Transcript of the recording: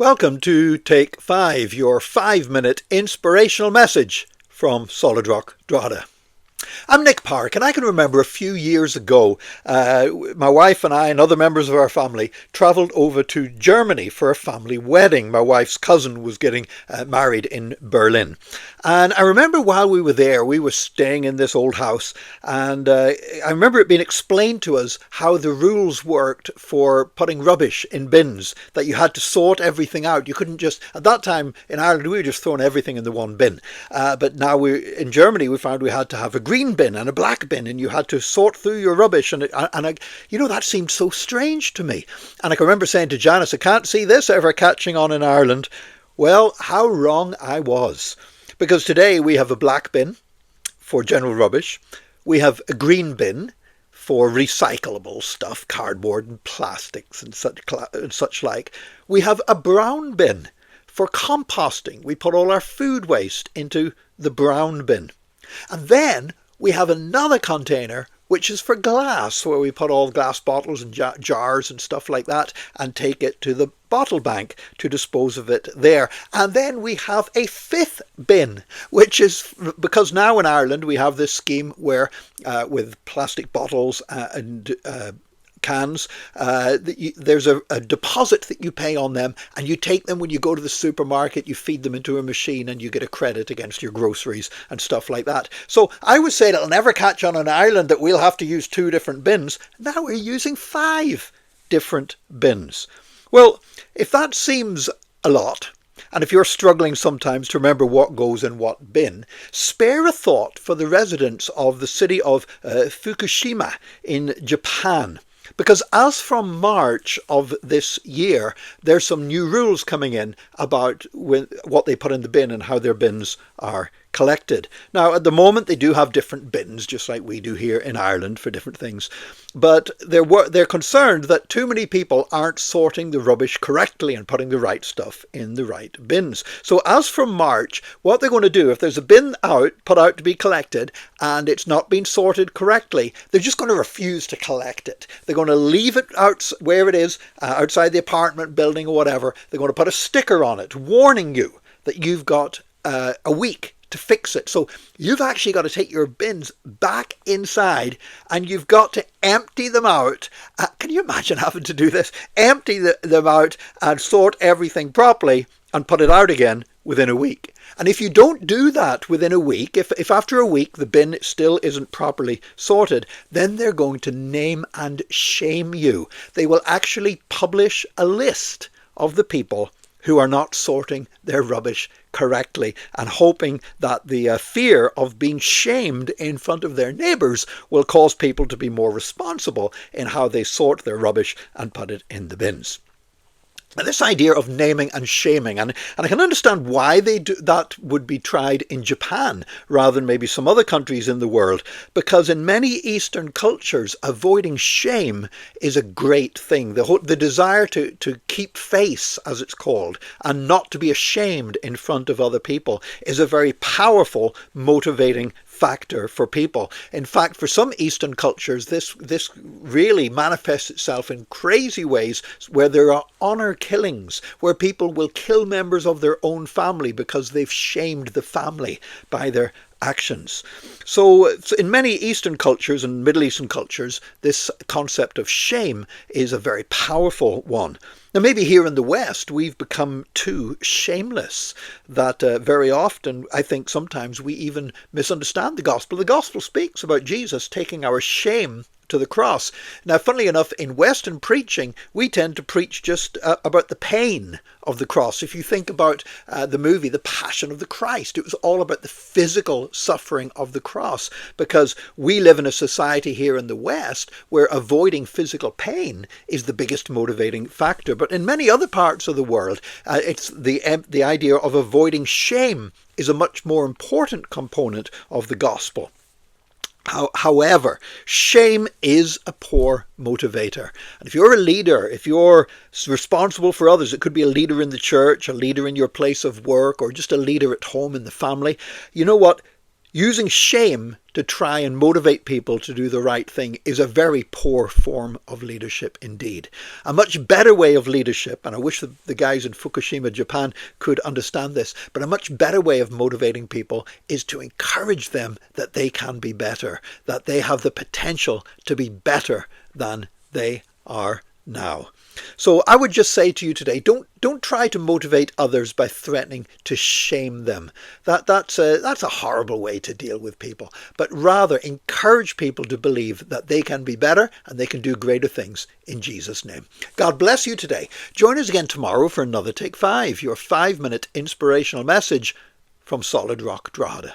Welcome to Take 5, your 5-minute inspirational message from Solid Rock Drogheda. I'm Nick Park, and I can remember a few years ago, my wife and I and other members of our family travelled over to Germany for a family wedding. My wife's cousin was getting married in Berlin. And I remember while we were there, we were staying in this old house, and I remember it being explained to us how the rules worked for putting rubbish in bins, that you had to sort everything out. You couldn't just, at that time in Ireland, we were just throwing everything in the one bin. But now in Germany, we found we had to have a green bin and a black bin, and you had to sort through your rubbish. And that seemed so strange to me. And I can remember saying to Janice, I can't see this ever catching on in Ireland. Well, how wrong I was. Because today we have a black bin for general rubbish. We have a green bin for recyclable stuff, cardboard and plastics and such like. We have a brown bin for composting. We put all our food waste into the brown bin. And then we have another container which is for glass, where we put all glass bottles and jars and stuff like that and take it to the bottle bank to dispose of it there. And then we have a fifth bin, which is because now in Ireland we have this scheme where with plastic bottles and cans, there's a deposit that you pay on them, and you take them when you go to the supermarket, you feed them into a machine, and you get a credit against your groceries and stuff like that. So I would say it'll never catch on in Ireland that we'll have to use 2 different bins. Now we're using 5 different bins. Well, if that seems a lot, and if you're struggling sometimes to remember what goes in what bin, spare a thought for the residents of the city of Fukushima in Japan. Because as from March of this year, there's some new rules coming in about what they put in the bin and how their bins are collected. Now, at the moment, they do have different bins, just like we do here in Ireland for different things. But they're concerned that too many people aren't sorting the rubbish correctly and putting the right stuff in the right bins. So as from March, what they're going to do, if there's a bin put out to be collected and it's not being sorted correctly, they're just going to refuse to collect it. They're going to leave it out where it is, outside the apartment building or whatever. They're going to put a sticker on it warning you that you've got a week to fix it. So you've actually got to take your bins back inside and you've got to empty them out. Can you imagine having to do this? Empty them out and sort everything properly and put it out again within a week. And if you don't do that within a week, if after a week the bin still isn't properly sorted, then they're going to name and shame you. They will actually publish a list of the people who are not sorting their rubbish correctly, and hoping that the fear of being shamed in front of their neighbours will cause people to be more responsible in how they sort their rubbish and put it in the bins. Now, this idea of naming and shaming, and I can understand why that would be tried in Japan rather than maybe some other countries in the world, because in many Eastern cultures, avoiding shame is a great thing. The desire to keep face, as it's called, and not to be ashamed in front of other people is a very powerful, motivating factor for people. In fact, for some Eastern cultures, this really manifests itself in crazy ways where there are honour killings, where people will kill members of their own family because they've shamed the family by their actions. So in many Eastern cultures and Middle Eastern cultures, this concept of shame is a very powerful one. Now, maybe here in the West, we've become too shameless that very often, I think sometimes we even misunderstand the gospel. The gospel speaks about Jesus taking our shame to the cross. Now, funnily enough, in Western preaching, we tend to preach just about the pain of the cross. If you think about the movie The Passion of the Christ, it was all about the physical suffering of the cross, because we live in a society here in the West where avoiding physical pain is the biggest motivating factor. But in many other parts of the world, it's the idea of avoiding shame is a much more important component of the gospel. However, shame is a poor motivator. And if you're a leader, if you're responsible for others, it could be a leader in the church, a leader in your place of work, or just a leader at home in the family, you know what? Using shame to try and motivate people to do the right thing is a very poor form of leadership indeed. A much better way of leadership, and I wish the guys in Fukushima, Japan could understand this, but a much better way of motivating people is to encourage them that they can be better, that they have the potential to be better than they are now. So I would just say to you today, don't try to motivate others by threatening to shame them. That's a horrible way to deal with people. But rather encourage people to believe that they can be better and they can do greater things in Jesus' name. God bless you today. Join us again tomorrow for another Take 5, your 5-minute inspirational message from Solid Rock Drogheda.